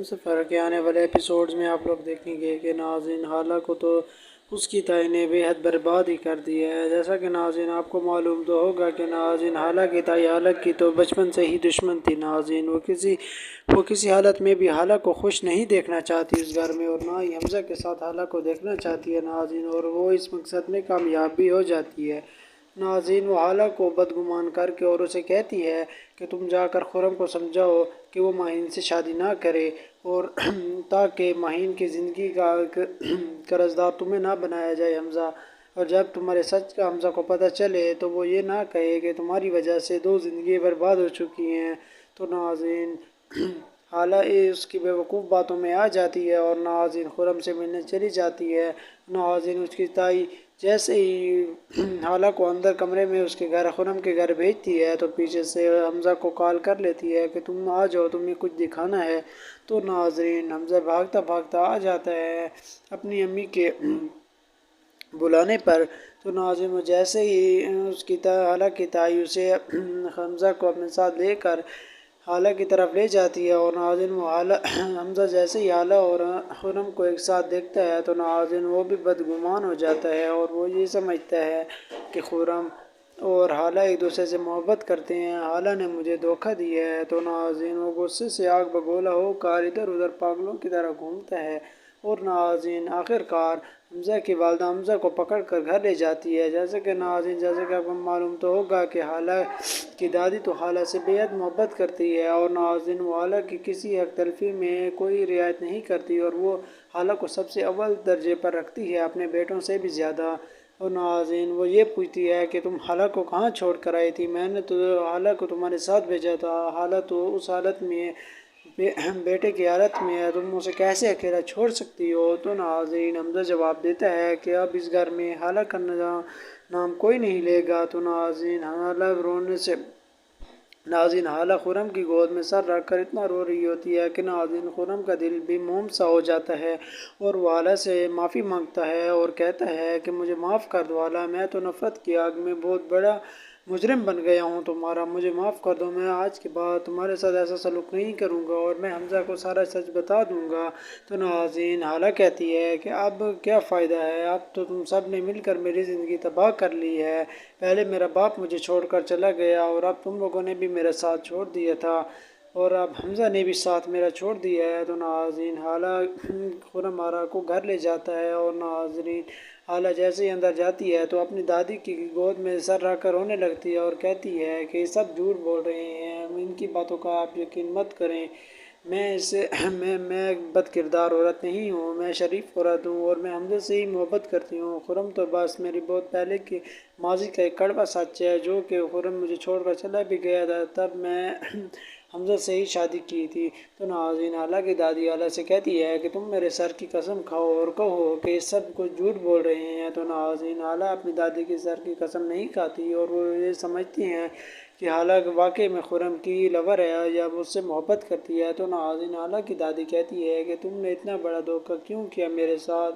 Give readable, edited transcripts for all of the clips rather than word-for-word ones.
سفر کے آنے والے ایپیسوڈز میں آپ لوگ دیکھیں گے کہ ناظرین حالہ کو تو اس کی تائی نے بے حد برباد ہی کر دیا ہے۔ جیسا کہ ناظرین آپ کو معلوم تو ہوگا کہ ناظرین حالہ کی تائی حالہ کی تو بچپن سے ہی دشمن تھی۔ ناظرین وہ کسی حالت میں بھی حالہ کو خوش نہیں دیکھنا چاہتی اس گھر میں، اور نہ ہی حمزہ کے ساتھ حالہ کو دیکھنا چاہتی ہے ناظرین، اور وہ اس مقصد میں کامیاب بھی ہو جاتی ہے۔ ناظرین وہ حالہ کو بدگمان کر کے اور اسے کہتی ہے کہ تم جا کر خرم کو سمجھاؤ کہ وہ ماہین سے شادی نہ کرے، اور تاکہ ماہین کی زندگی کا قرضدار تمہیں نہ بنایا جائے حمزہ، اور جب تمہارے سچ کا حمزہ کو پتہ چلے تو وہ یہ نہ کہے کہ تمہاری وجہ سے 2 زندگیاں برباد ہو چکی ہیں۔ تو ناظرین حالہ اس کی بیوقوف باتوں میں آ جاتی ہے اور ناظرین خرم سے ملنے چلی جاتی ہے۔ ناظرین اس کی تائی جیسے ہی حالہ کو اندر کمرے میں اس کے گھر خرم کے گھر بھیجتی ہے تو پیچھے سے حمزہ کو کال کر لیتی ہے کہ تم آ جاؤ، تمہیں کچھ دکھانا ہے۔ تو ناظرین حمزہ بھاگتا بھاگتا آ جاتا ہے اپنی امی کے بلانے پر۔ تو ناظرین وہ جیسے ہی اس کی حالہ کی تائی اسے حمزہ کو اپنے ساتھ لے کر حالہ کی طرف لے جاتی ہے، اور ناظرین وہ حمزہ جیسے ہی حالہ اور خرم کو ایک ساتھ دیکھتا ہے تو ناظرین وہ بھی بدگمان ہو جاتا ہے، اور وہ یہ سمجھتا ہے کہ خرم اور حالہ ایک دوسرے سے محبت کرتے ہیں، حالہ نے مجھے دھوکہ دیا ہے۔ تو ناظرین وہ غصے سے آگ بگولا ہو کر ادھر ادھر پاگلوں کی طرح گھومتا ہے، اور ناظرین آخرکار حمزہ کی والدہ حمزہ کو پکڑ کر گھر لے جاتی ہے۔ جیسے کہ آپ کو معلوم تو ہوگا کہ حالہ کی دادی تو حالہ سے بے حد محبت کرتی ہے، اور ناظرین وہ حالہ کی کسی حق تلفی میں کوئی رعایت نہیں کرتی، اور وہ حالہ کو سب سے اول درجے پر رکھتی ہے اپنے بیٹوں سے بھی زیادہ۔ اور ناظرین وہ یہ پوچھتی ہے کہ تم حالہ کو کہاں چھوڑ کر آئی تھی؟ میں نے تو حالہ کو تمہارے ساتھ بھیجا تھا، حالہ تو اس حالت میں بیٹے کی حالت میں ہے، تم اسے کیسے اکیلا چھوڑ سکتی ہو؟ تو ناظرین حمزہ جواب دیتا ہے کہ اب اس گھر میں حالہ کا نام کوئی نہیں لے گا۔ تو ناظرین حالہ رونے سے حالہ خرم کی گود میں سر رکھ کر اتنا رو رہی ہوتی ہے کہ ناظرین خرم کا دل بھی موم سا ہو جاتا ہے، اور وہ حالہ سے معافی مانگتا ہے اور کہتا ہے کہ مجھے معاف کر دو حالہ، میں تو نفرت کی آگ میں بہت بڑا مجرم بن گیا ہوں تمہارا، مجھے معاف کر دو، میں آج کے بعد تمہارے ساتھ ایسا سلوک نہیں کروں گا، اور میں حمزہ کو سارا سچ بتا دوں گا۔ تو ناظرین حالہ کہتی ہے کہ اب کیا فائدہ ہے، اب تو تم سب نے مل کر میری زندگی تباہ کر لی ہے، پہلے میرا باپ مجھے چھوڑ کر چلا گیا، اور اب تم لوگوں نے بھی میرا ساتھ چھوڑ دیا تھا، اور اب حمزہ نے بھی ساتھ میرا چھوڑ دیا ہے۔ تو ناظرین حالہ خرم آرا کو گھر لے جاتا ہے، اور ناظرین حالہ جیسے ہی اندر جاتی ہے تو اپنی دادی کی گود میں سر رکھ کر رونے لگتی ہے اور کہتی ہے کہ یہ سب جھوٹ بول رہے ہیں، ان کی باتوں کا آپ یقین مت کریں، میں ایک بد کردار عورت نہیں ہوں، میں شریف عورت ہوں، اور میں حمزہ سے ہی محبت کرتی ہوں۔ خرم تو بس میری بہت پہلے کے ماضی کا ایک کڑوا سچ ہے، جو کہ خرم مجھے چھوڑ کر چلا بھی گیا تھا تب میں حمزہ سے ہی شادی کی تھی۔ تو ناظرین حالہ کی دادی حالہ سے کہتی ہے کہ تم میرے سر کی قسم کھاؤ اور کہو کہ یہ سب کچھ جھوٹ بول رہے ہیں۔ تو ناظرین حالہ اپنی دادی کے سر کی قسم نہیں کھاتی، اور وہ یہ سمجھتی ہیں کہ حالہ واقعی میں خرم کی لور ہے یا اس سے محبت کرتی ہے۔ تو ناظرین حالہ کی دادی کہتی ہے کہ تم نے اتنا بڑا دھوکہ کیوں کیا میرے ساتھ؟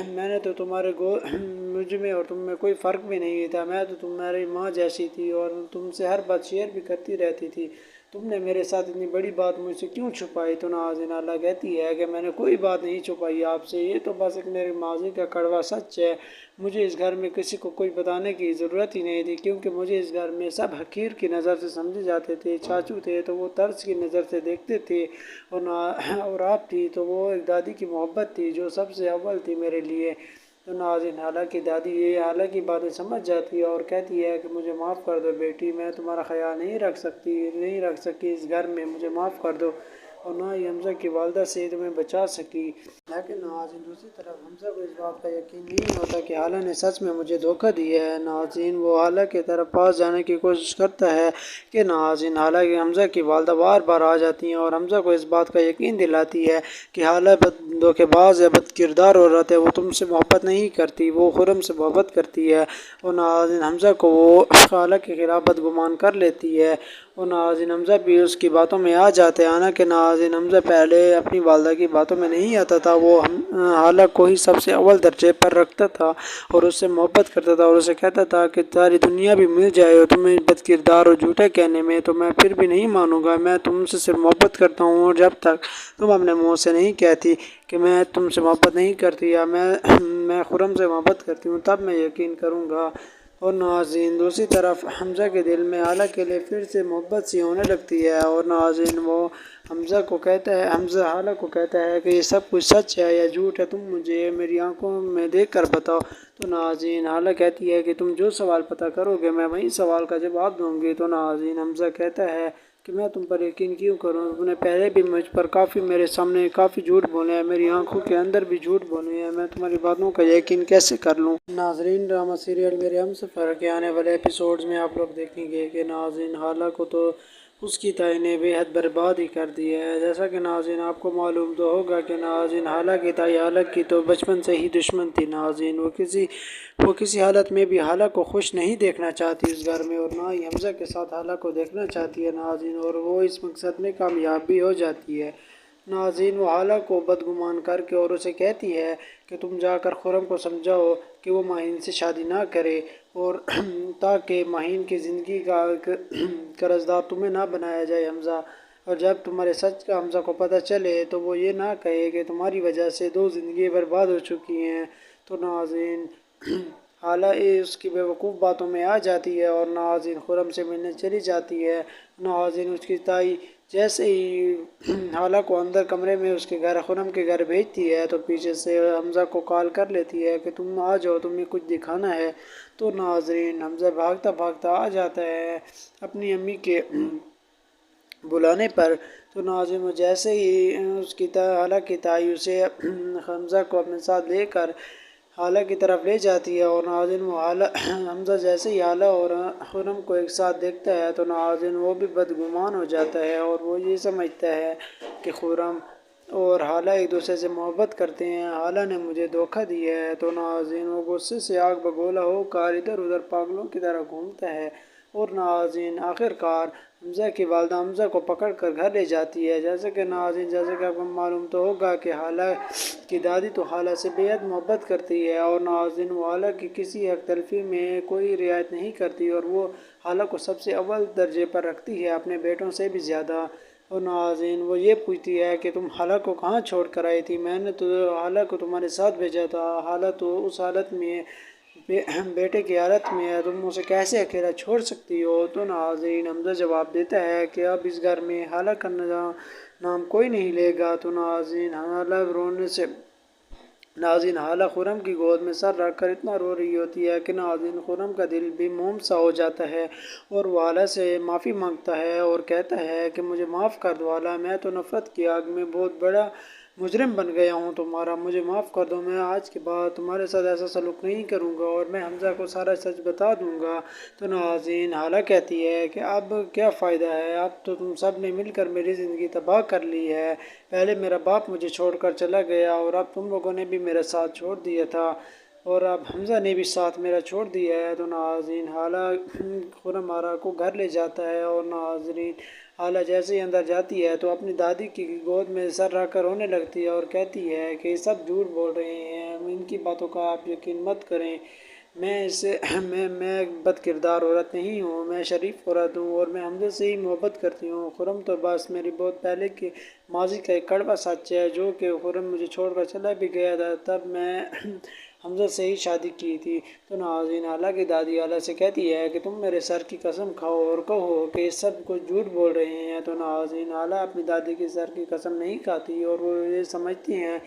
میں نے تو مجھ میں اور تم میں کوئی فرق بھی نہیں تھا، میں تو تمہاری ماں جیسی تھی اور تم سے ہر بات شیئر بھی کرتی رہتی تھی، تم نے میرے ساتھ اتنی بڑی بات مجھ سے کیوں چھپائی؟ تو ناظرین حالہ کہتی ہے کہ میں نے کوئی بات نہیں چھپائی آپ سے، یہ تو بس ایک میرے ماضی کا کڑوا سچ ہے، مجھے اس گھر میں کسی کو کوئی بتانے کی ضرورت ہی نہیں تھی، کیونکہ مجھے اس گھر میں سب حقیر کی نظر سے سمجھے جاتے تھے، چاچو تھے تو وہ طرز کی نظر سے دیکھتے تھے، اور آپ تھی تو وہ ایک دادی کی محبت تھی جو سب سے اول تھی میرے لیے۔ تو ناظرین حالہ کی دادی یہ حالہ کی باتیں سمجھ جاتی ہے اور کہتی ہے کہ مجھے معاف کر دو بیٹی، میں تمہارا خیال نہیں رکھ سکی اس گھر میں، مجھے معاف کر دو، اور نہ ہی حمزہ کی والدہ سے تمہیں بچا سکی۔ لیکن ناظرین دوسری طرف حمزہ کو اس بات کا یقین نہیں ہوتا کہ حالہ نے سچ میں مجھے دھوکہ دیا ہے۔ ناظرین وہ حالہ کی طرف پاس جانے کی کوشش کرتا ہے کہ ناظرین حالہ کی حمزہ کی والدہ بار بار آ جاتی ہیں اور حمزہ کو اس بات کا یقین دلاتی ہے کہ حالہ دھوکے باز ہے، بد کردار عورت ہے، وہ تم سے محبت نہیں کرتی، وہ خرم سے محبت کرتی ہے، اور ناظرین حمزہ کو وہ حالہ کے خلاف بدگمان کر لیتی ہے، اور ناظرین حمزہ بھی اس کی باتوں میں آ جاتے ہیں، حالانکہ ناظرین حمزہ پہلے اپنی والدہ کی باتوں میں نہیں آتا تھا، وہ حالہ کو ہی سب سے اول درجے پر رکھتا تھا اور اس سے محبت کرتا تھا اور اسے کہتا تھا کہ ساری دنیا بھی مل جائے اور تمہیں بد کردار اور جھوٹے کہنے میں تو میں پھر بھی نہیں مانوں گا، میں تم سے صرف محبت کرتا ہوں، اور جب تک تم اپنے منہ سے نہیں کہتی کہ میں تم سے محبت نہیں کرتی یا میں خرم سے محبت کرتی ہوں تب میں یقین کروں گا۔ اور ناظرین دوسری طرف حمزہ کے دل میں حالہ کے لیے پھر سے محبت سی ہونے لگتی ہے اور ناظرین وہ حمزہ حالہ کو کہتا ہے کہ یہ سب کچھ سچ ہے یا جھوٹ ہے، تم مجھے میری آنکھوں میں دیکھ کر بتاؤ۔ تو ناظرین حالہ کہتی ہے کہ تم جو سوال پتہ کرو گے میں وہی سوال کا جواب دوں گی۔ تو ناظرین حمزہ کہتا ہے کہ میں تم پر یقین کیوں کروں، تم نے پہلے بھی مجھ پر میرے سامنے کافی جھوٹ بولے ہیں، میری آنکھوں کے اندر بھی جھوٹ بولے ہیں، میں تمہاری باتوں کا یقین کیسے کر لوں۔ ناظرین ڈرامہ سیریل میرے ہم سفر کے آنے والے ایپیسوڈز میں آپ لوگ دیکھیں گے کہ ناظرین حالہ کو تو اس کی تائی نے بے حد برباد ہی کر دیا ہے۔ جیسا کہ ناظرین آپ کو معلوم تو ہوگا کہ ناظرین حالہ کی تائی حالہ کی تو بچپن سے ہی دشمن تھی۔ ناظرین وہ کسی حالت میں بھی حالہ کو خوش نہیں دیکھنا چاہتی اس گھر میں، اور نہ ہی حمزہ کے ساتھ حالہ کو دیکھنا چاہتی ہے ناظرین، اور وہ اس مقصد میں کامیاب بھی ہو جاتی ہے۔ ناظرین وہ حالہ کو بدگمان کر کے اور اسے کہتی ہے کہ تم جا کر خرم کو سمجھاؤ کہ وہ ماہین سے شادی نہ کرے، اور تاکہ ماہین کی زندگی کا قرضدار تمہیں نہ بنایا جائے حمزہ، اور جب تمہارے سچ کا حمزہ کو پتہ چلے تو وہ یہ نہ کہے کہ تمہاری وجہ سے 2 زندگیاں برباد ہو چکی ہیں۔ تو ناظرین حالہ اس کی بیوقوف باتوں میں آ جاتی ہے اور ناظرین خرم سے ملنے چلی جاتی ہے۔ ناظرین اس کی تائی جیسے ہی حالہ کو اندر کمرے میں اس کے گھر خرم کے گھر بھیجتی ہے تو پیچھے سے حمزہ کو کال کر لیتی ہے کہ تم آ جاؤ، تمہیں کچھ دکھانا ہے۔ تو ناظرین حمزہ بھاگتا بھاگتا آ جاتا ہے اپنی امی کے بلانے پر۔ تو ناظرین وہ جیسے ہی اس کی حالہ کی تائی اسے حمزہ کو اپنے ساتھ لے کر حالہ کی طرف لے جاتی ہے، اور ناظرین وہ حمزہ جیسے ہی حالہ اور خرم کو ایک ساتھ دیکھتا ہے تو ناظرین وہ بھی بدگمان ہو جاتا ہے اور وہ یہ سمجھتا ہے کہ خرم اور حالہ ایک دوسرے سے محبت کرتے ہیں، حالہ نے مجھے دھوکہ دیا ہے۔ تو ناظرین وہ غصے سے آگ بگولا ہو کر ادھر ادھر پاگلوں کی طرح گھومتا ہے، اور ناظرین آخر کار حمزہ کی والدہ حمزہ کو پکڑ کر گھر لے جاتی ہے۔ جیسے کہ آپ کو معلوم تو ہوگا کہ حالہ کی دادی تو حالہ سے بے حد محبت کرتی ہے، اور ناظرین وہ حالہ کی کسی حق تلفی میں کوئی رعایت نہیں کرتی، اور وہ حالہ کو سب سے اول درجے پر رکھتی ہے اپنے بیٹوں سے بھی زیادہ۔ اور ناظرین وہ یہ پوچھتی ہے کہ تم حالہ کو کہاں چھوڑ کر آئی تھی، میں نے تو حالہ کو تمہارے ساتھ بھیجا تھا، حالہ تو اس حالت میں بیٹے کی حالت میں ہے، تم اسے کیسے اکیلا چھوڑ سکتی ہو۔ تو ناظرین حمزہ جواب دیتا ہے کہ اب اس گھر میں حالہ کا نام کوئی نہیں لے گا۔ تو ناظرین حالہ رونے سے حالہ خرم کی گود میں سر رکھ کر اتنا رو رہی ہوتی ہے کہ ناظرین خرم کا دل بھی موم سا ہو جاتا ہے، اور وہ حالہ سے معافی مانگتا ہے اور کہتا ہے کہ مجھے معاف کر دو حالہ، میں تو نفرت کی آگ میں بہت بڑا مجرم بن گیا ہوں تمہارا، مجھے معاف کر دو، میں آج کے بعد تمہارے ساتھ ایسا سلوک نہیں کروں گا اور میں حمزہ کو سارا سچ بتا دوں گا۔ تو ناظرین حالہ کہتی ہے کہ اب کیا فائدہ ہے، اب تو تم سب نے مل کر میری زندگی تباہ کر لی ہے، پہلے میرا باپ مجھے چھوڑ کر چلا گیا اور اب تم لوگوں نے بھی میرا ساتھ چھوڑ دیا تھا، اور اب حمزہ نے بھی ساتھ میرا چھوڑ دیا ہے۔ تو ناظرین حالہ خرم آرا کو گھر لے جاتا ہے، اور ناظرین حالہ جیسے ہی اندر جاتی ہے تو اپنی دادی کی گود میں سر رکھ کر رونے لگتی ہے اور کہتی ہے کہ یہ سب جھوٹ بول رہے ہیں، ان کی باتوں کا آپ یقین مت کریں، میں بد کردار عورت نہیں ہوں، میں شریف عورت ہوں اور میں حمزہ سے ہی محبت کرتی ہوں، خرم تو بس میری بہت پہلے کے ماضی کا ایک کڑوا سچ ہے، جو کہ خرم مجھے چھوڑ کر چلا بھی گیا تھا تب میں حمزہ سے ہی شادی کی تھی۔ تو ناظرین حالہ کی دادی حالہ سے کہتی ہے کہ تم میرے سر کی قسم کھاؤ اور کہو کہ یہ سب کچھ جھوٹ بول رہے ہیں۔ تو ناظرین حالہ اپنی دادی کے سر کی قسم نہیں کھاتی اور وہ یہ سمجھتی ہیں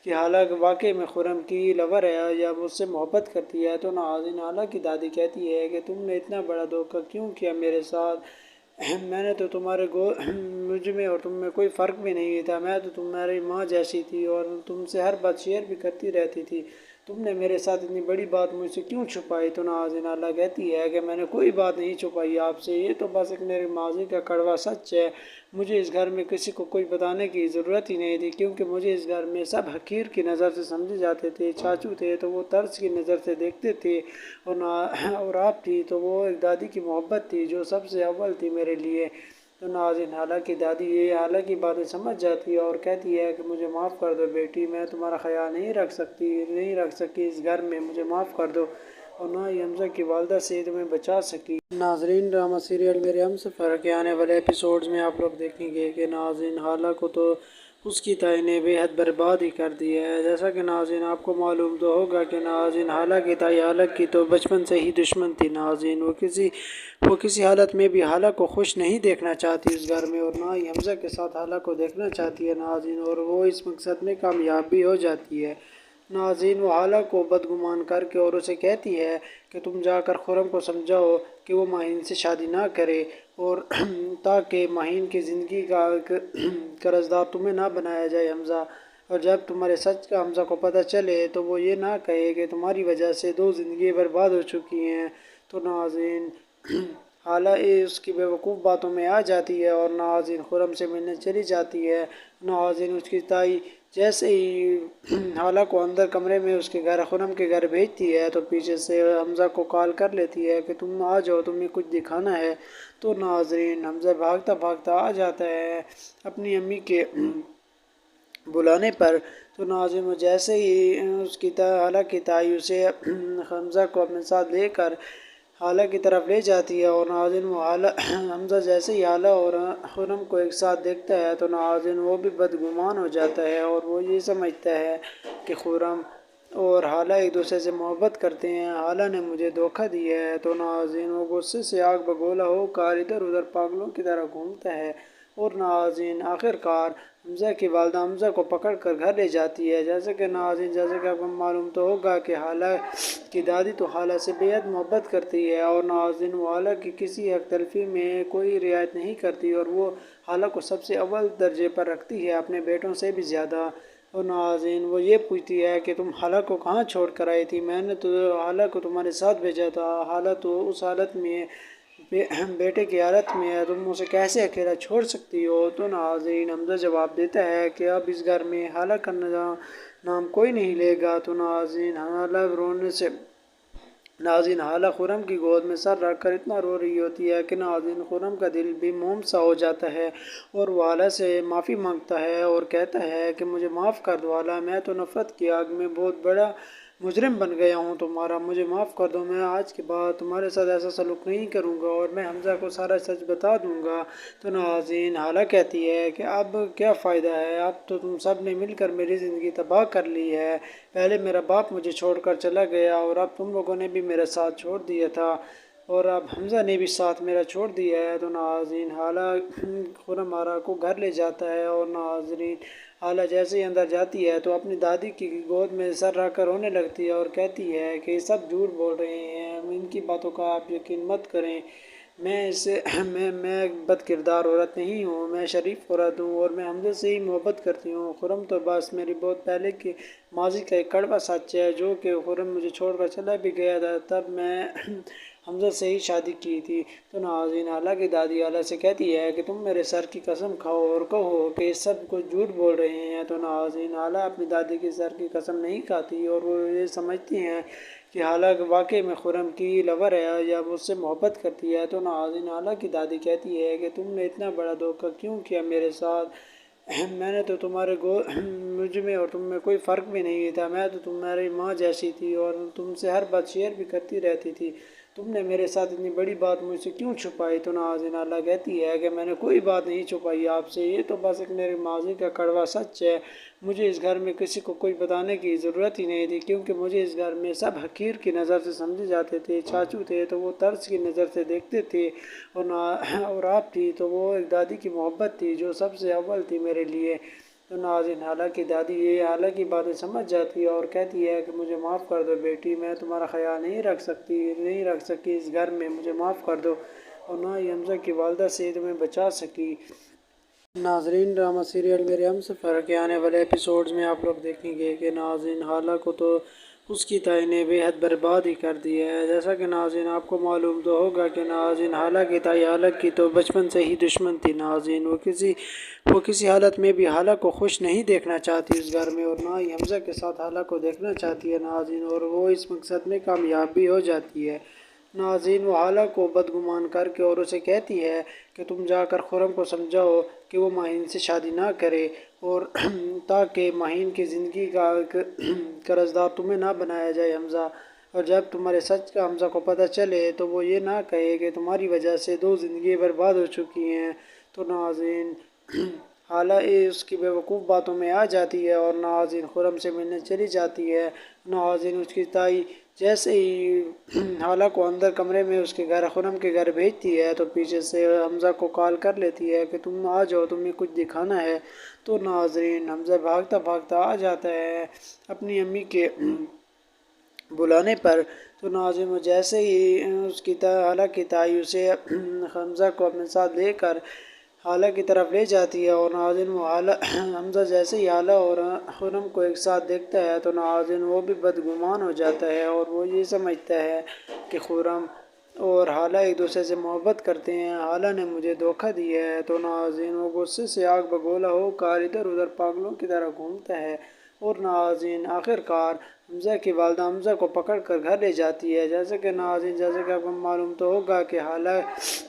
کہ حالہ واقعی میں خرم کی لور ہے یا اس سے محبت کرتی ہے۔ تو ناظرین حالہ کی دادی کہتی ہے کہ تم نے اتنا بڑا دھوکہ کیوں کیا میرے ساتھ، میں نے تو مجھ میں اور تم میں کوئی فرق بھی نہیں تھا، میں تو تمہاری ماں جیسی تھی اور تم سے ہر بات شیئر بھی کرتی رہتی تھی، تم نے میرے ساتھ اتنی بڑی بات مجھ سے کیوں چھپائی۔ تو ناظرین حالہ کہتی ہے کہ میں نے کوئی بات نہیں چھپائی آپ سے، یہ تو بس ایک میرے ماضی کا کڑوا سچ ہے، مجھے اس گھر میں کسی کو کوئی بتانے کی ضرورت ہی نہیں تھی، کیونکہ مجھے اس گھر میں سب حقیر کی نظر سے سمجھے جاتے تھے۔ چاچو تھے تو وہ طرز کی نظر سے دیکھتے تھے، اور آپ تھی تو وہ ایک دادی کی محبت تھی جو سب سے اول تھی میرے لیے۔ تو ناظرین، حالانکہ دادی یہ حالہ کی باتیں سمجھ جاتی ہے اور کہتی ہے کہ مجھے معاف کر دو بیٹی، میں تمہارا خیال نہیں رکھ سکی اس گھر میں، مجھے معاف کر دو، اور نہ ہی حمزہ کی والدہ سے تمہیں بچا سکی۔ ناظرین، ڈرامہ سیریل میرے ہم سفر کے آنے والے ایپیسوڈز میں آپ لوگ دیکھیں گے کہ ناظرین حالہ کو تو اس کی تائی نے بے حد برباد ہی کر دیا ہے۔ جیسا کہ ناظرین آپ کو معلوم تو ہوگا کہ ناظرین حالہ کی تائی حالہ کی تو بچپن سے ہی دشمن تھی۔ ناظرین وہ کسی حالت میں بھی حالہ کو خوش نہیں دیکھنا چاہتی اس گھر میں، اور نہ ہی حمزہ کے ساتھ حالہ کو دیکھنا چاہتی ہے ناظرین، اور وہ اس مقصد میں کامیاب بھی ہو جاتی ہے۔ ناظرین، وہ حالہ کو بدگمان کر کے اور اسے کہتی ہے کہ تم جا کر خرم کو سمجھاؤ کہ وہ ماہین سے شادی نہ کرے، اور تاکہ ماہین کی زندگی کا قرضدار تمہیں نہ بنایا جائے حمزہ، اور جب تمہارے سچ کا حمزہ کو پتہ چلے تو وہ یہ نہ کہے کہ تمہاری وجہ سے 2 زندگیاں برباد ہو چکی ہیں۔ تو ناظرین حالہ اس کی بیوقوف باتوں میں آ جاتی ہے اور ناظرین خرم سے ملنے چلی جاتی ہے۔ ناظرین اس کی تائی جیسے ہی حالہ کو اندر کمرے میں اس کے گھر خرم کے گھر بھیجتی ہے تو پیچھے سے حمزہ کو کال کر لیتی ہے کہ تم آ جاؤ، تمہیں کچھ دکھانا ہے۔ تو ناظرین حمزہ بھاگتا بھاگتا آ جاتا ہے اپنی امی کے بلانے پر۔ تو ناظرین وہ جیسے ہی اس کی حالہ کی تائی اسے حمزہ کو اپنے ساتھ لے کر حالہ کی طرف لے جاتی ہے، اور ناظرین وہ حمزہ جیسے ہی حالہ اور خرم کو ایک ساتھ دیکھتا ہے تو ناظرین وہ بھی بدگمان ہو جاتا ہے، اور وہ یہ سمجھتا ہے کہ خرم اور حالہ ایک دوسرے سے محبت کرتے ہیں، حالہ نے مجھے دھوکہ دیا ہے۔ تو ناظرین وہ غصے سے آگ بگولا ہو کر ادھر ادھر پاگلوں کی طرح گھومتا ہے، اور ناظرین آخر کار حمزہ کی والدہ حمزہ کو پکڑ کر گھر لے جاتی ہے۔ جیسے کہ آپ کو معلوم تو ہوگا کہ حالہ کی دادی تو حالہ سے بے حد محبت کرتی ہے، اور ناظرین وہ حالہ کی کسی حق تلفی میں کوئی رعایت نہیں کرتی، اور وہ حالہ کو سب سے اول درجے پر رکھتی ہے اپنے بیٹوں سے بھی زیادہ۔ اور ناظرین وہ یہ پوچھتی ہے کہ تم حالہ کو کہاں چھوڑ کر آئی تھی؟ میں نے تو حالہ کو تمہارے ساتھ بھیجا تھا، حالہ تو اس حالت میں بیٹے کی حالت میں ہے، تم اسے کیسے اکیلا چھوڑ سکتی ہو؟ تو ناظرین حمزہ جواب دیتا ہے کہ اب اس گھر میں حالہ کا نام کوئی نہیں لے گا۔ تو ناظرین حالہ رونے سے حالہ خرم کی گود میں سر رکھ کر اتنا رو رہی ہوتی ہے کہ ناظرین خرم کا دل بھی موم سا ہو جاتا ہے، اور وہ حالہ سے معافی مانگتا ہے اور کہتا ہے کہ مجھے معاف کر دو حالہ، میں تو نفرت کی آگ میں بہت بڑا مجرم بن گیا ہوں تمہارا، مجھے معاف کر دو، میں آج کے بعد تمہارے ساتھ ایسا سلوک نہیں کروں گا، اور میں حمزہ کو سارا سچ بتا دوں گا۔ تو ناظرین حالہ کہتی ہے کہ اب کیا فائدہ ہے، اب تو تم سب نے مل کر میری زندگی تباہ کر لی ہے، پہلے میرا باپ مجھے چھوڑ کر چلا گیا، اور اب تم لوگوں نے بھی میرا ساتھ چھوڑ دیا تھا، اور اب حمزہ نے بھی ساتھ میرا چھوڑ دیا ہے۔ تو ناظرین حالہ خرم آرا کو گھر لے جاتا ہے، اور ناظرین حالہ جیسے ہی اندر جاتی ہے تو اپنی دادی کی گود میں سر رکھ کر رونے لگتی ہے اور کہتی ہے کہ یہ سب جھوٹ بول رہے ہیں، ان کی باتوں کا آپ یقین مت کریں، میں ایک بد کردار عورت نہیں ہوں، میں شریف عورت ہوں، اور میں حمزہ سے ہی محبت کرتی ہوں۔ خرم تو بس میری بہت پہلے کے ماضی کا ایک کڑوا سچ ہے، جو کہ خرم مجھے چھوڑ کر چلا بھی گیا تھا تب میں حمزہ سے ہی شادی کی تھی۔ تو ناظرین حالہ کی دادی حالہ سے کہتی ہے کہ تم میرے سر کی قسم کھاؤ اور کہو کہ یہ سب کچھ جھوٹ بول رہے ہیں۔ تو ناظرین حالہ اپنی دادی کے سر کی قسم نہیں کھاتی، اور وہ یہ سمجھتی ہیں کہ حالہ واقعی میں خرم کی لور ہے یا وہ اس سے محبت کرتی ہے۔ تو ناظرین حالہ کی دادی کہتی ہے کہ تم نے اتنا بڑا دھوکہ کیوں کیا میرے ساتھ؟ میں نے تو مجھ میں اور تم میں کوئی فرق بھی نہیں تھا، میں تو تمہاری ماں جیسی تھی اور تم سے ہر بات شیئر بھی کرتی رہتی تھی، تم نے میرے ساتھ اتنی بڑی بات مجھ سے کیوں چھپائی؟ تو ناظرین حالہ کہتی ہے کہ میں نے کوئی بات نہیں چھپائی آپ سے، یہ تو بس ایک میرے ماضی کا کڑوا سچ ہے، مجھے اس گھر میں کسی کو کوئی بتانے کی ضرورت ہی نہیں تھی، کیونکہ مجھے اس گھر میں سب حقیر کی نظر سے سمجھے جاتے تھے۔ چاچو تھے تو وہ طرز کی نظر سے دیکھتے تھے، اور آپ تھی تو وہ ایک دادی کی محبت تھی جو سب سے اول تھی میرے لیے۔ تو ناظرین حالہ کی دادی یہ حالہ کی باتیں سمجھ جاتی ہے اور کہتی ہے کہ مجھے معاف کر دو بیٹی، میں تمہارا خیال نہیں رکھ سکی اس گھر میں، مجھے معاف کر دو، اور نہ ہی حمزہ کی والدہ سے تمہیں بچا سکی۔ ناظرین ڈرامہ سیریل میرے ہم سفر کے آنے والے ایپیسوڈز میں آپ لوگ دیکھیں گے کہ ناظرین حالہ کو تو اس کی تائی نے بے حد برباد ہی کر دیا ہے۔ جیسا کہ ناظرین آپ کو معلوم تو ہوگا کہ ناظرین حالہ کی تائی حالہ کی تو بچپن سے ہی دشمن تھی ناظرین۔ وہ کسی حالت میں بھی حالہ کو خوش نہیں دیکھنا چاہتی اس گھر میں، اور نہ ہی حمزہ کے ساتھ حالہ کو دیکھنا چاہتی ہے ناظرین، اور وہ اس مقصد میں کامیاب بھی ہو جاتی ہے ناظرین۔ وہ حالہ کو بدگمان کر کے اور اسے کہتی ہے کہ تم جا کر خرم کو سمجھاؤ کہ وہ ماہین سے شادی نہ کرے، اور تاکہ ماہین کی زندگی کا قرضدار تمہیں نہ بنایا جائے حمزہ، اور جب تمہارے سچ کا حمزہ کو پتہ چلے تو وہ یہ نہ کہے کہ تمہاری وجہ سے 2 زندگیاں برباد ہو چکی ہیں۔ تو ناظرین حالہ اس کی بیوقوف باتوں میں آ جاتی ہے اور ناظرین خرم سے ملنے چلی جاتی ہے۔ ناظرین اس کی تائی جیسے ہی حالہ کو اندر کمرے میں اس کے گھر خرم کے گھر بھیجتی ہے تو پیچھے سے حمزہ کو کال کر لیتی ہے کہ تم آ جاؤ، تمہیں کچھ دکھانا ہے۔ تو ناظرین حمزہ بھاگتا بھاگتا آ جاتا ہے اپنی امی کے بلانے پر۔ تو ناظرین وہ جیسے ہی اس کی حالہ کی تائی اسے حمزہ کو اپنے ساتھ لے کر حالہ کی طرف لے جاتی ہے، اور ناظرین وہ حمزہ جیسے ہی حالہ اور خرم کو ایک ساتھ دیکھتا ہے تو ناظرین وہ بھی بدگمان ہو جاتا ہے، اور وہ یہ سمجھتا ہے کہ خرم اور حالہ ایک دوسرے سے محبت کرتے ہیں، حالہ نے مجھے دھوکہ دیا ہے۔ تو ناظرین وہ غصے سے آگ بگولا ہو کر ادھر ادھر پاگلوں کی طرح گھومتا ہے، اور ناظرین آخر کار حمزہ کی والدہ حمزہ کو پکڑ کر گھر لے جاتی ہے۔ جیسے کہ ناظرین جیسے کہ آپ کو معلوم تو ہوگا کہ حالہ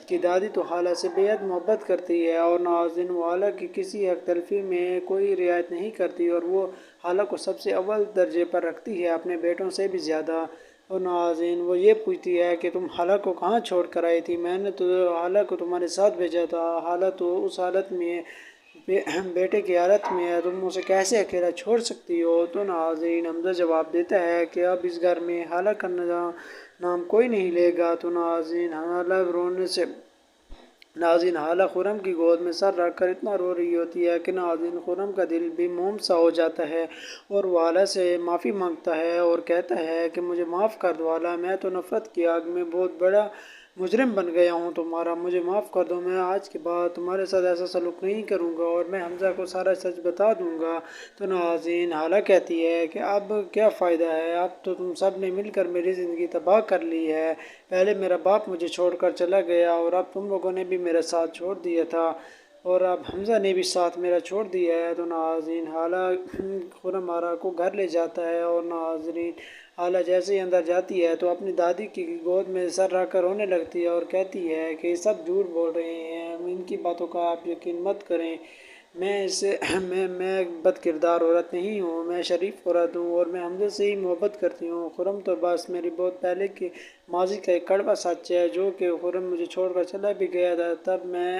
کی دادی تو حالہ سے بے حد محبت کرتی ہے، اور ناظرین وہ حالہ کی کسی حق تلفی میں کوئی رعایت نہیں کرتی، اور وہ حالہ کو سب سے اول درجے پر رکھتی ہے اپنے بیٹوں سے بھی زیادہ۔ اور ناظرین وہ یہ پوچھتی ہے کہ تم حالہ کو کہاں چھوڑ کر آئی تھی؟ میں نے تو حالہ کو تمہارے ساتھ بھیجا تھا، حالہ تو اس حالت میں بیٹے کی حالت میں ہے، تم اسے کیسے اکیلا چھوڑ سکتی ہو؟ تو ناظرین حمزہ جواب دیتا ہے کہ اب اس گھر میں حالہ کا نام کوئی نہیں لے گا۔ تو ناظرین حالہ رونے سے حالہ خرم کی گود میں سر رکھ کر اتنا رو رہی ہوتی ہے کہ ناظرین خرم کا دل بھی موم سا ہو جاتا ہے، اور وہ حالہ سے معافی مانگتا ہے اور کہتا ہے کہ مجھے معاف کر دو حالہ، میں تو نفرت کی آگ میں بہت بڑا مجرم بن گیا ہوں تمہارا، مجھے معاف کر دو، میں آج کے بعد تمہارے ساتھ ایسا سلوک نہیں کروں گا، اور میں حمزہ کو سارا سچ بتا دوں گا۔ تو ناظرین حالہ کہتی ہے کہ اب کیا فائدہ ہے، اب تو تم سب نے مل کر میری زندگی تباہ کر لی ہے، پہلے میرا باپ مجھے چھوڑ کر چلا گیا، اور اب تم لوگوں نے بھی میرا ساتھ چھوڑ دیا تھا، اور اب حمزہ نے بھی ساتھ میرا چھوڑ دیا ہے۔ تو ناظرین حالہ خرم آرا کو گھر لے جاتا ہے، اور ناظرین حالہ جیسے ہی اندر جاتی ہے تو اپنی دادی کی گود میں سر رکھ کر رونے لگتی ہے اور کہتی ہے کہ یہ سب جھوٹ بول رہے ہیں، ان کی باتوں کا آپ یقین مت کریں، میں ایک بد کردار عورت نہیں ہوں، میں شریف عورت ہوں، اور میں حمزہ سے ہی محبت کرتی ہوں، خرم تو بس میری بہت پہلے کی ماضی کا ایک کڑوا سچ ہے، جو کہ خرم مجھے چھوڑ کر چلا بھی گیا تھا تب میں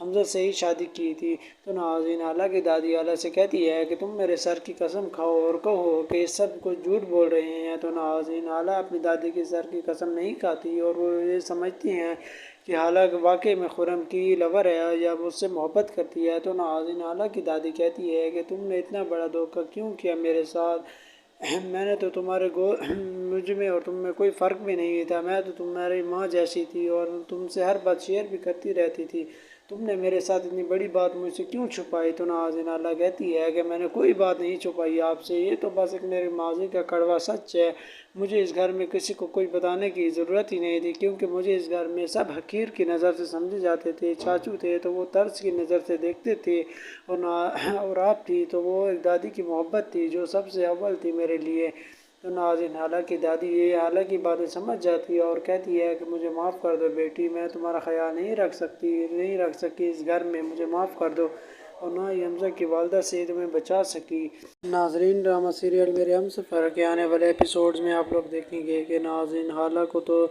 حمزہ سے ہی شادی کی تھی۔ تو ناظرین حالہ کی دادی حالہ سے کہتی ہے کہ تم میرے سر کی قسم کھاؤ اور کہو کہ یہ سب کچھ جھوٹ بول رہے ہیں۔ تو ناظرین حالہ اپنی دادی کے سر کی قسم نہیں کھاتی، اور وہ یہ سمجھتی ہیں کہ حالہ واقعی میں خرم کی لور ہے یا وہ اس سے محبت کرتی ہے۔ تو ناظرین حالہ کی دادی کہتی ہے کہ تم نے اتنا بڑا دھوکہ کیوں کیا میرے ساتھ؟ میں نے تو مجھ میں اور تم میں کوئی فرق بھی نہیں تھا، میں تو تمہاری ماں جیسی تھی اور تم سے ہر بات شیئر بھی کرتی رہتی تھی، تم نے میرے ساتھ اتنی بڑی بات مجھ سے کیوں چھپائی؟ تو ناظرین حالہ کہتی ہے کہ میں نے کوئی بات نہیں چھپائی آپ سے، یہ تو بس ایک میرے ماضی کا کڑوا سچ ہے، مجھے اس گھر میں کسی کو کوئی بتانے کی ضرورت ہی نہیں تھی، کیونکہ مجھے اس گھر میں سب حقیر کی نظر سے سمجھے جاتے تھے، چاچو تھے تو وہ طرز کی نظر سے دیکھتے تھے، اور آپ تھی تو وہ ایک دادی کی محبت تھی جو سب سے اول تھی میرے لیے۔ تو ناظرین حالہ کی دادی یہ حالہ کی باتیں سمجھ جاتی ہے اور کہتی ہے کہ مجھے معاف کر دو بیٹی، میں تمہارا خیال نہیں رکھ سکی اس گھر میں، مجھے معاف کر دو، اور نہ ہی حمزہ کی والدہ سے تمہیں بچا سکی۔ ناظرین ڈرامہ سیریل میرے ہم سفر کے آنے والے ایپیسوڈز میں آپ لوگ دیکھیں گے کہ ناظرین حالہ کو تو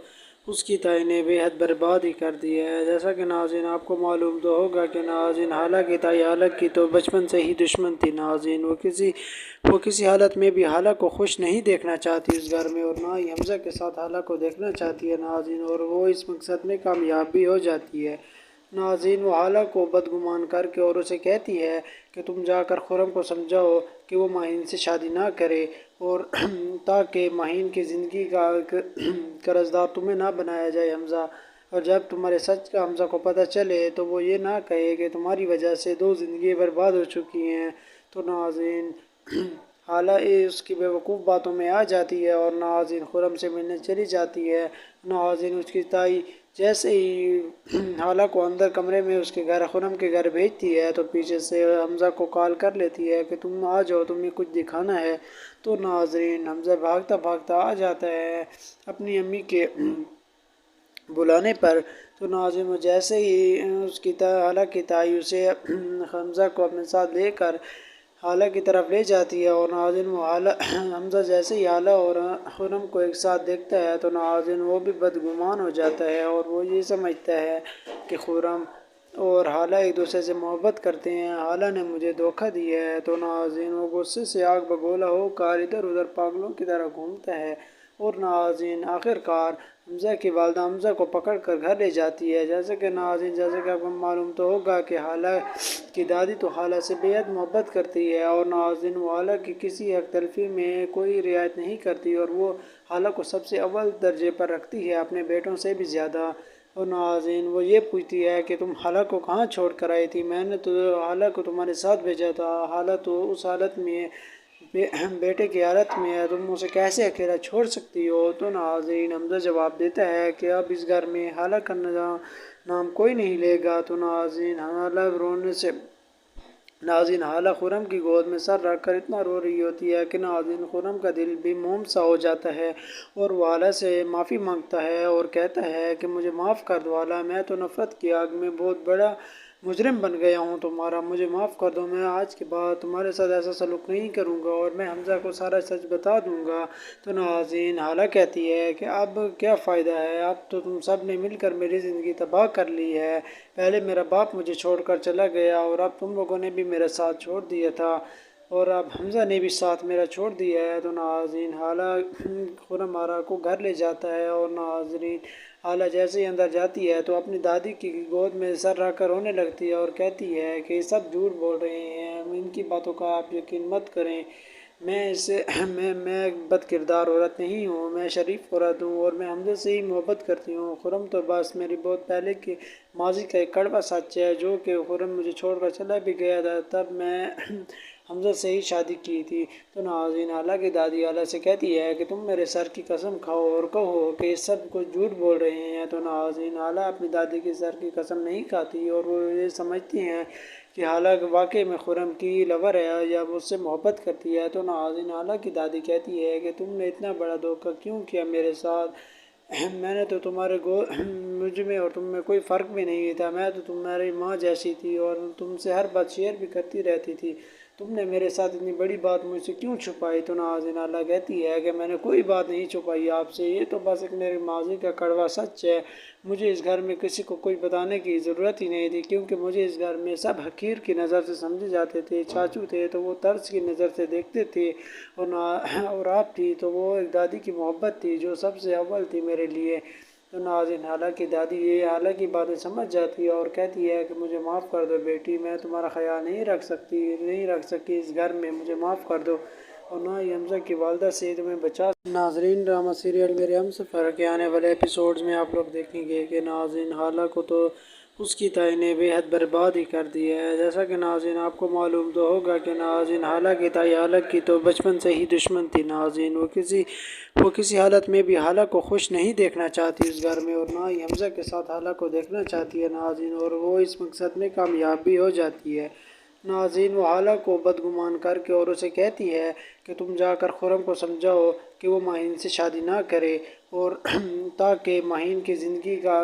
اس کی تائی نے بے حد برباد ہی کر دیا ہے۔ جیسا کہ ناظرین آپ کو معلوم تو ہوگا کہ ناظرین حالہ کی تائی حالہ کی تو بچپن سے ہی دشمن تھی ناظرین۔ وہ کسی حالت میں بھی حالہ کو خوش نہیں دیکھنا چاہتی اس گھر میں، اور نہ ہی حمزہ کے ساتھ حالہ کو دیکھنا چاہتی ہے ناظرین، اور وہ اس مقصد میں کامیاب بھی ہو جاتی ہے ناظرین۔ وہ حالہ کو بدگمان کر کے اور اسے کہتی ہے کہ تم جا کر خرم کو سمجھاؤ کہ وہ ماہین سے شادی نہ کرے، اور تاکہ ماہین کی زندگی کا قرضدار تمہیں نہ بنایا جائے حمزہ، اور جب تمہارے سچ کا حمزہ کو پتہ چلے تو وہ یہ نہ کہے کہ تمہاری وجہ سے 2 زندگیاں برباد ہو چکی ہیں۔ تو ناظرین حالہ اس کی بیوقوف باتوں میں آ جاتی ہے اور ناظرین خرم سے ملنے چلی جاتی ہے۔ ناظرین اس کی تائی جیسے ہی حالہ کو اندر کمرے میں اس کے گھر خرم کے گھر بھیجتی ہے تو پیچھے سے حمزہ کو کال کر لیتی ہے کہ تم آ جاؤ، تمہیں کچھ دکھانا ہے۔ تو ناظرین حمزہ بھاگتا بھاگتا آ جاتا ہے اپنی امی کے بلانے پر۔ تو ناظرین وہ جیسے ہی اس کی حالہ کی تائی اسے حمزہ کو اپنے ساتھ لے کر حالہ کی طرف لے جاتی ہے اور ناظرین وہ حمزہ جیسے ہی حالہ اور خرم کو ایک ساتھ دیکھتا ہے تو ناظرین وہ بھی بدگمان ہو جاتا ہے اور وہ یہ سمجھتا ہے کہ خرم اور حالہ ایک دوسرے سے محبت کرتے ہیں، حالہ نے مجھے دھوکہ دیا ہے۔ تو ناظرین وہ غصے سے آگ بگولا ہو کر ادھر ادھر پاگلوں کی طرح گھومتا ہے اور ناظرین آخر کار حمزہ کی والدہ حمزہ کو پکڑ کر گھر لے جاتی ہے۔ جیسے کہ ناظرین، جیسے کہ آپ کو معلوم تو ہوگا کہ حالہ کی دادی تو حالہ سے بے حد محبت کرتی ہے اور ناظرین وہ حالہ کی کسی حق تلفی میں کوئی رعایت نہیں کرتی اور وہ حالہ کو سب سے اول درجے پر رکھتی ہے، اپنے بیٹوں سے بھی زیادہ۔ اور ناظرین وہ یہ پوچھتی ہے کہ تم حالہ کو کہاں چھوڑ کر آئی تھی؟ میں نے تو حالہ کو تمہارے ساتھ بھیجا تھا، حالہ تو اس حالت میں بیٹے کی حالت میں ہے، تم اسے کیسے اکیلا چھوڑ سکتی ہو؟ تو ناظرین حمزہ جواب دیتا ہے کہ اب اس گھر میں حالہ کا نام کوئی نہیں لے گا۔ تو ناظرین حالہ رونے سے حالہ خرم کی گود میں سر رکھ کر اتنا رو رہی ہوتی ہے کہ ناظرین خرم کا دل بھی موم سا ہو جاتا ہے اور وہ حالہ سے معافی مانگتا ہے اور کہتا ہے کہ مجھے معاف کر دو حالہ، میں تو نفرت کی آگ میں بہت بڑا مجرم بن گیا ہوں تمہارا، مجھے معاف کر دو، میں آج کے بعد تمہارے ساتھ ایسا سلوک نہیں کروں گا اور میں حمزہ کو سارا سچ بتا دوں گا۔ تو ناظرین حالہ کہتی ہے کہ اب کیا فائدہ ہے، اب تو تم سب نے مل کر میری زندگی تباہ کر لی ہے، پہلے میرا باپ مجھے چھوڑ کر چلا گیا اور اب تم لوگوں نے بھی میرا ساتھ چھوڑ دیا تھا اور اب حمزہ نے بھی ساتھ میرا چھوڑ دیا ہے۔ تو ناظرین حالہ خرم آرا کو گھر لے جاتا ہے اور ناظرین حالہ جیسے ہی اندر جاتی ہے تو اپنی دادی کی گود میں سر رکھ کر رونے لگتی ہے اور کہتی ہے کہ یہ سب جھوٹ بول رہے ہیں، ان کی باتوں کا آپ یقین مت کریں، میں بد کردار عورت نہیں ہوں، میں شریف عورت ہوں اور میں حمزہ سے ہی محبت کرتی ہوں۔ خرم تو بس میری بہت پہلے کی ماضی کا ایک کڑوا سچ ہے، جو کہ خرم مجھے چھوڑ کر چلا بھی گیا تھا تب میں حمزہ سے ہی شادی کی تھی۔ تو ناظرین حالہ کی دادی حالہ سے کہتی ہے کہ تم میرے سر کی قسم کھاؤ اور کہو کہ یہ سب کچھ جھوٹ بول رہے ہیں۔ تو ناظرین حالہ اپنی دادی کے سر کی قسم نہیں کھاتی اور وہ یہ سمجھتی ہیں کہ حالہ واقعی میں خرم کی لور ہے یا اس سے محبت کرتی ہے۔ تو ناظرین حالہ کی دادی کہتی ہے کہ تم نے اتنا بڑا دھوکہ کیوں کیا میرے ساتھ؟ میں نے تو مجھ میں اور تم میں کوئی فرق بھی نہیں تھا، میں تو تمہاری ماں جیسی تھی اور تم سے ہر بات شیئر بھی کرتی رہتی تھی، تم نے میرے ساتھ اتنی بڑی بات مجھ سے کیوں چھپائی؟ تو ناظرین حالہ کہتی ہے کہ میں نے کوئی بات نہیں چھپائی آپ سے، یہ تو بس ایک میرے ماضی کا کڑوا سچ ہے، مجھے اس گھر میں کسی کو کوئی بتانے کی ضرورت ہی نہیں تھی کیونکہ مجھے اس گھر میں سب حقیر کی نظر سے سمجھے جاتے تھے، چاچو تھے تو وہ طرز کی نظر سے دیکھتے تھے اور آپ تھی تو وہ ایک دادی کی محبت تھی جو سب سے اول تھی میرے لیے۔ تو ناظرین حالہ کی دادی یہ حالہ کی باتیں سمجھ جاتی ہے اور کہتی ہے کہ مجھے معاف کر دو بیٹی، میں تمہارا خیال نہیں رکھ سکتی اس گھر میں، مجھے معاف کر دو اور نہ ہی حمزہ کی والدہ سے تمہیں بچا۔ ناظرین ڈرامہ سیریل میرے ہم سفر کے آنے والے ایپیسوڈز میں آپ لوگ دیکھیں گے کہ ناظرین حالہ کو تو اس کی تائی نے بے حد برباد ہی کر دیا ہے۔ جیسا کہ ناظرین آپ کو معلوم تو ہوگا کہ ناظرین حالہ کی تائی حالہ کی تو بچپن سے ہی دشمن تھی۔ ناظرین وہ کسی حالت میں بھی حالہ کو خوش نہیں دیکھنا چاہتی اس گھر میں اور نہ ہی حمزہ کے ساتھ حالہ کو دیکھنا چاہتی ہے ناظرین، اور وہ اس مقصد میں کامیاب بھی ہو جاتی ہے۔ ناظرین وہ حالہ کو بدگمان کر کے اور اسے کہتی ہے کہ تم جا کر خرم کو سمجھاؤ کہ وہ ماہین سے شادی نہ کرے اور تاکہ ماہین کی زندگی کا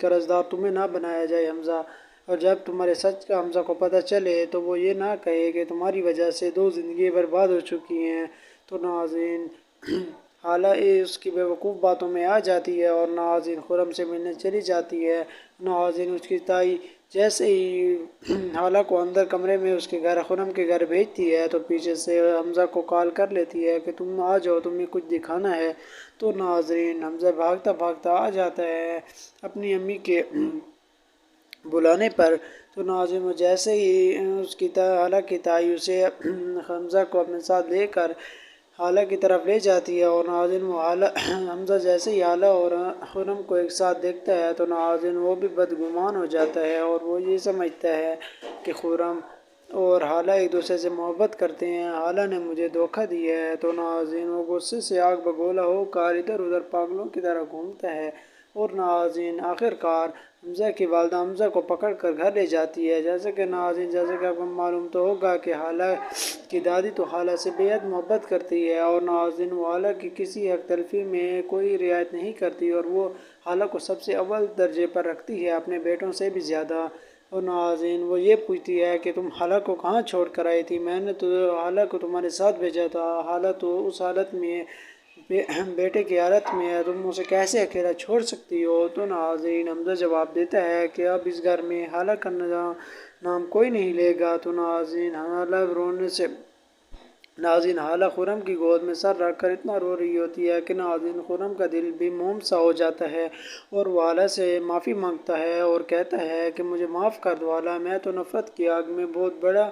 قرضدار تمہیں نہ بنایا جائے حمزہ، اور جب تمہارے سچ کا حمزہ کو پتہ چلے تو وہ یہ نہ کہے کہ تمہاری وجہ سے 2 زندگیاں برباد ہو چکی ہیں۔ تو ناظرین حالہ اس کی بیوقوف باتوں میں آ جاتی ہے اور ناظرین خرم سے ملنے چلی جاتی ہے۔ ناظرین اس کی تائی جیسے ہی حالہ کو اندر کمرے میں اس کے گھر خرم کے گھر بھیجتی ہے تو پیچھے سے حمزہ کو کال کر لیتی ہے کہ تم آ جاؤ، تمہیں کچھ دکھانا ہے۔ تو ناظرین حمزہ بھاگتا بھاگتا آ جاتا ہے اپنی امی کے بلانے پر۔ تو ناظرین وہ جیسے ہی اس کی حالہ کی تائی اسے حمزہ کو اپنے ساتھ لے کر حالہ کی طرف لے جاتی ہے اور ناظرین وہ حمزہ جیسے ہی حالہ اور خرم کو ایک ساتھ دیکھتا ہے تو ناظرین وہ بھی بدگمان ہو جاتا ہے اور وہ یہ سمجھتا ہے کہ خرم اور حالہ ایک دوسرے سے محبت کرتے ہیں، حالہ نے مجھے دھوکہ دیا ہے۔ تو ناظرین وہ غصے سے آگ بگولا ہو کر ادھر ادھر پاگلوں کی طرح گھومتا ہے، اور ناظرین آخر کار حمزہ کی والدہ حمزہ کو پکڑ کر گھر لے جاتی ہے۔ جیسا کہ ناظرین، جیسا کہ آپ کو معلوم تو ہوگا کہ حالہ کی دادی تو حالہ سے بے حد محبت کرتی ہے، اور ناظرین وہ حالہ کی کسی حق تلفی میں کوئی رعایت نہیں کرتی، اور وہ حالہ کو سب سے اول درجے پر رکھتی ہے، اپنے بیٹوں سے بھی زیادہ۔ اور ناظرین وہ یہ پوچھتی ہے کہ تم حالہ کو کہاں چھوڑ کر آئی تھی؟ میں نے تو حالہ کو تمہارے ساتھ بھیجا تھا، حالہ تو اس حالت میں بیٹے کی حالت میں ہے، تم اسے کیسے اکیلا چھوڑ سکتی ہو؟ تو ناظرین حمزہ جواب دیتا ہے کہ اب اس گھر میں حالہ کا نام کوئی نہیں لے گا۔ تو ناظرین حالہ رونے سے حالہ خرم کی گود میں سر رکھ کر اتنا رو رہی ہوتی ہے کہ ناظرین خرم کا دل بھی موم سا ہو جاتا ہے، اور وہ حالہ سے معافی مانگتا ہے اور کہتا ہے کہ مجھے معاف کر دو حالہ، میں تو نفرت کی آگ میں بہت بڑا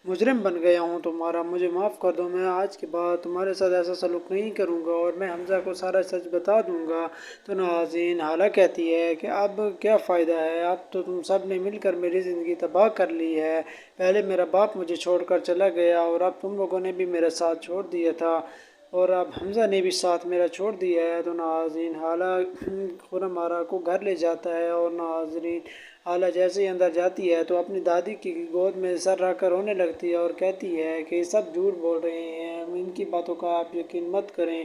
مجرم بن گیا ہوں تمہارا، مجھے معاف کر دو، میں آج کے بعد تمہارے ساتھ ایسا سلوک نہیں کروں گا، اور میں حمزہ کو سارا سچ بتا دوں گا۔ تو ناظرین حالہ کہتی ہے کہ اب کیا فائدہ ہے، اب تو تم سب نے مل کر میری زندگی تباہ کر لی ہے، پہلے میرا باپ مجھے چھوڑ کر چلا گیا، اور اب تم لوگوں نے بھی میرا ساتھ چھوڑ دیا تھا، اور اب حمزہ نے بھی ساتھ میرا چھوڑ دیا ہے۔ تو ناظرین حالہ خرم آرا کو گھر لے جاتا ہے، اور ناظرین حالہ جیسے ہی اندر جاتی ہے تو اپنی دادی کی گود میں سر رکھ کر رونے لگتی ہے، اور کہتی ہے کہ یہ سب جھوٹ بول رہے ہیں، ان کی باتوں کا آپ یقین مت کریں،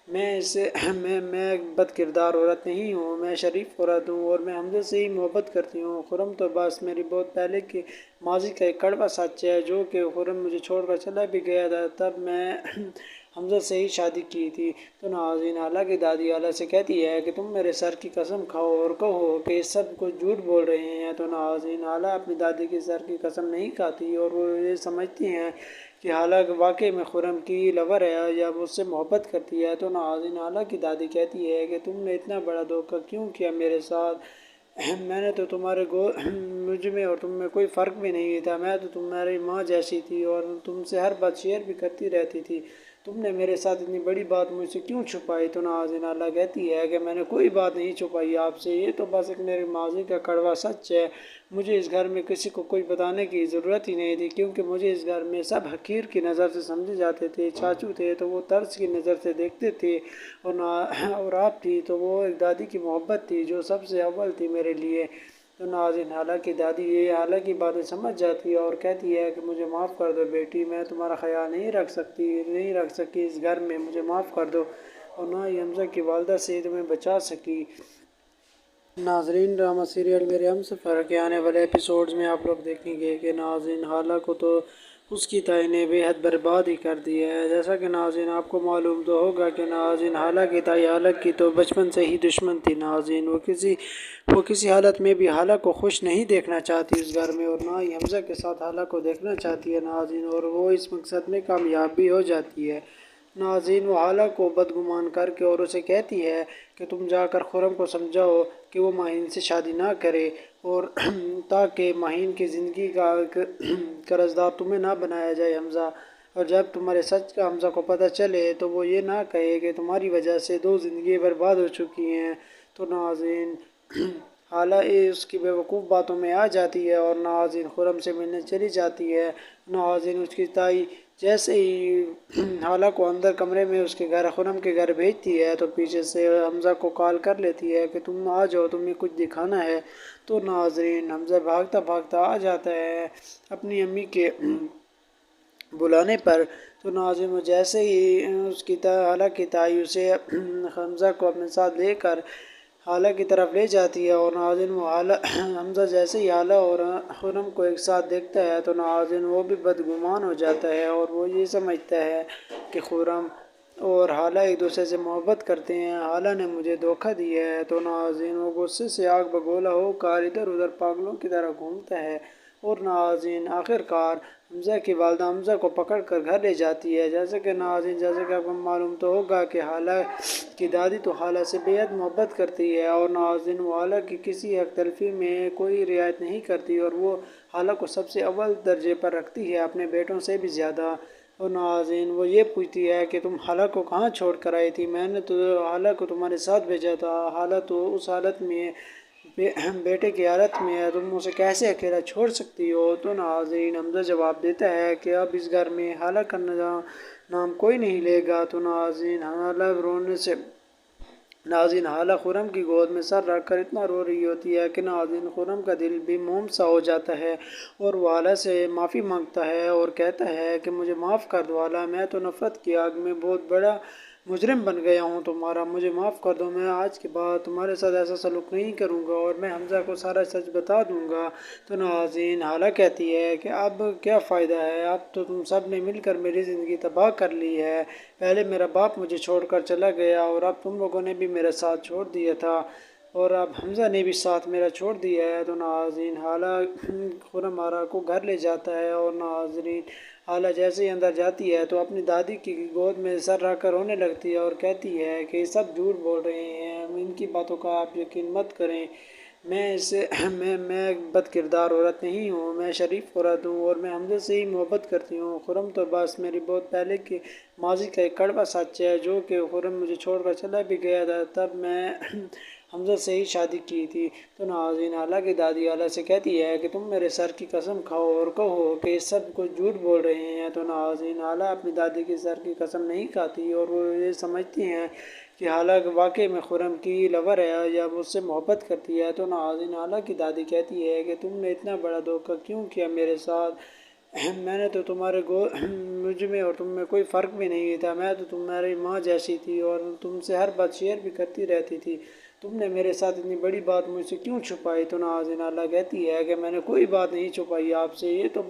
میں ایک بد کردار عورت نہیں ہوں، میں شریف عورت ہوں، اور میں حمزہ سے ہی محبت کرتی ہوں، خرم تو بس میری بہت پہلے کی ماضی کا ایک کڑوا سچ ہے، جو کہ خرم مجھے چھوڑ کر چلا بھی گیا تھا، تب میں حمزہ سے ہی شادی کی تھی۔ تو ناظرین حالہ کی دادی حالہ سے کہتی ہے کہ تم میرے سر کی قسم کھاؤ اور کہو کہ یہ سب کچھ جھوٹ بول رہے ہیں۔ تو ناظرین حالہ اپنی دادی کے سر کی قسم نہیں کھاتی، اور وہ یہ سمجھتی ہیں کہ حالہ واقعی میں خرم کی لور ہے یا وہ اس سے محبت کرتی ہے۔ تو ناظرین حالہ کی دادی کہتی ہے کہ تم نے اتنا بڑا دھوکہ کیوں کیا میرے ساتھ؟ میں نے تو مجھ میں اور تم میں کوئی فرق بھی نہیں تھا، میں تو تمہاری ماں جیسی تھی، اور تم سے ہر بات شیئر بھی کرتی رہتی تھی، تم نے میرے ساتھ اتنی بڑی بات مجھ سے کیوں چھپائی؟ تو ناظرین حالہ کہتی ہے کہ میں نے کوئی بات نہیں چھپائی آپ سے، یہ تو بس ایک میری ماضی کا کڑوا سچ ہے، مجھے اس گھر میں کسی کو کوئی بتانے کی ضرورت ہی نہیں تھی، کیونکہ مجھے اس گھر میں سب حقیر کی نظر سے سمجھے جاتے تھے، چاچو تھے تو وہ طرز کی نظر سے دیکھتے تھے، اور آپ تھی تو وہ ایک دادی کی محبت تھی جو سب سے اول تھی میرے لیے۔ تو ناظرین حالہ کی دادی یہ حالہ کی باتیں سمجھ جاتی ہے اور کہتی ہے کہ مجھے معاف کر دو بیٹی، میں تمہارا خیال نہیں رکھ سکی اس گھر میں، مجھے معاف کر دو، اور نہ ہی حمزہ کی والدہ سے تمہیں بچا سکی۔ ناظرین ڈرامہ سیریل میرے ہم سفر کے آنے والے ایپیسوڈز میں آپ لوگ دیکھیں گے کہ ناظرین حالہ کو تو اس کی تائی نے بے حد برباد ہی کر دیا ہے۔ جیسا کہ ناظرین آپ کو معلوم تو ہوگا کہ ناظرین حالہ کی تائی حالہ کی تو بچپن سے ہی دشمن تھی۔ ناظرین وہ کسی حالت میں بھی حالہ کو خوش نہیں دیکھنا چاہتی اس گھر میں، اور نہ ہی حمزہ کے ساتھ حالہ کو دیکھنا چاہتی ہے ناظرین، اور وہ اس مقصد میں کامیاب بھی ہو جاتی ہے۔ ناظرین وہ حالہ کو بدگمان کر کے اور اسے کہتی ہے کہ تم جا کر خرم کو سمجھاؤ کہ وہ ماہین سے شادی نہ کرے، اور تاکہ ماہین کی زندگی کا قرضدار تمہیں نہ بنایا جائے حمزہ، اور جب تمہارے سچ کا حمزہ کو پتہ چلے تو وہ یہ نہ کہے کہ تمہاری وجہ سے 2 زندگیاں برباد ہو چکی ہیں۔ تو ناظرین حالہ اس کی بیوقوف باتوں میں آ جاتی ہے، اور ناظرین خرم سے ملنے چلی جاتی ہے۔ ناظرین اس کی تائی جیسے ہی حالہ کو اندر کمرے میں اس کے گھر خرم کے گھر بھیجتی ہے تو پیچھے سے حمزہ کو کال کر لیتی ہے کہ تم آ جاؤ، تمہیں کچھ دکھانا ہے۔ تو ناظرین حمزہ بھاگتا بھاگتا آ جاتا ہے اپنی امی کے بلانے پر۔ تو ناظرین وہ جیسے ہی اس کی حالہ کی تائی اسے حمزہ کو اپنے ساتھ لے کر حالہ کی طرف لے جاتی ہے، اور ناظرین وہ حمزہ جیسے ہی حالہ اور خرم کو ایک ساتھ دیکھتا ہے تو ناظرین وہ بھی بدگمان ہو جاتا ہے، اور وہ یہ سمجھتا ہے کہ خرم اور حالہ ایک دوسرے سے محبت کرتے ہیں، حالہ نے مجھے دھوکہ دیا ہے۔ تو ناظرین وہ غصے سے آگ بگولا ہو کر ادھر ادھر پاگلوں کی طرح گھومتا ہے، اور ناظرین آخر کار حمزہ کی والدہ حمزہ کو پکڑ کر گھر لے جاتی ہے۔ جیسا کہ آپ کو معلوم تو ہوگا کہ حالہ کی دادی تو حالہ سے بے حد محبت کرتی ہے، اور ناظرین وہ حالہ کی کسی حق تلفی میں کوئی رعایت نہیں کرتی، اور وہ حالہ کو سب سے اول درجے پر رکھتی ہے، اپنے بیٹوں سے بھی زیادہ۔ اور ناظرین وہ یہ پوچھتی ہے کہ تم حالہ کو کہاں چھوڑ کر آئی تھی؟ میں نے تو حالہ کو تمہارے ساتھ بھیجا تھا، حالہ تو اس حالت میں بیٹے کی حالت میں ہے، تم اسے کیسے اکیلا چھوڑ سکتی ہو؟ تو ناظرین حمزہ جواب دیتا ہے کہ اب اس گھر میں حالہ کا نام کوئی نہیں لے گا۔ تو ناظرین حالہ خرم کی گود میں سر رکھ کر اتنا رو رہی ہوتی ہے کہ ناظرین خرم کا دل بھی موم سا ہو جاتا ہے، اور وہ حالہ سے معافی مانگتا ہے اور کہتا ہے کہ مجھے معاف کر دو حالہ، میں تو نفرت کی آگ میں بہت بڑا مجرم بن گیا ہوں تمہارا، مجھے معاف کر دو، میں آج کے بعد تمہارے ساتھ ایسا سلوک نہیں کروں گا اور میں حمزہ کو سارا سچ بتا دوں گا۔ تو ناظرین حالہ کہتی ہے کہ اب کیا فائدہ ہے، اب تو تم سب نے مل کر میری زندگی تباہ کر لی ہے، پہلے میرا باپ مجھے چھوڑ کر چلا گیا اور اب تم لوگوں نے بھی میرا ساتھ چھوڑ دیا تھا، اور اب حمزہ نے بھی ساتھ میرا چھوڑ دیا ہے۔ تو ناظرین حالہ خرم آرا کو گھر لے جاتا ہے، اور ناظرین حالہ جیسے ہی اندر جاتی ہے تو اپنی دادی کی گود میں سر رکھ کر رونے لگتی ہے اور کہتی ہے کہ یہ سب جھوٹ بول رہے ہیں، ان کی باتوں کا آپ یقین مت کریں، میں بد کردار عورت نہیں ہوں، میں شریف عورت ہوں اور میں حمزہ سے ہی محبت کرتی ہوں۔ خرم تو بس میری بہت پہلے کے ماضی کا ایک کڑوا سچ ہے، جو کہ خرم مجھے چھوڑ کر چلا بھی گیا تھا، تب میں حمزہ سے ہی شادی کی تھی۔ تو ناظرین حالہ کی دادی حالہ سے کہتی ہے کہ تم میرے سر کی قسم کھاؤ اور کہو کہ یہ سب کچھ جھوٹ بول رہے ہیں۔ تو ناظرین حالہ اپنی دادی کے سر کی قسم نہیں کھاتی، اور وہ یہ سمجھتی ہیں کہ حالہ واقعی میں خرم کی لور ہے یا اس سے محبت کرتی ہے۔ تو ناظرین حالہ کی دادی کہتی ہے کہ تم نے اتنا بڑا دھوکہ کیوں کیا میرے ساتھ، میں نے تو مجھ میں اور تم میں کوئی فرق بھی نہیں تھا، میں تو تمہاری ماں جیسی تھی اور تم سے ہر بات شیئر بھی کرتی رہتی تھی، تم نے میرے ساتھ اتنی بڑی بات مجھ سے کیوں چھپائی؟ تو ناظرین حالہ کہتی ہے کہ میں نے کوئی بات نہیں چھپائی آپ سے، یہ تو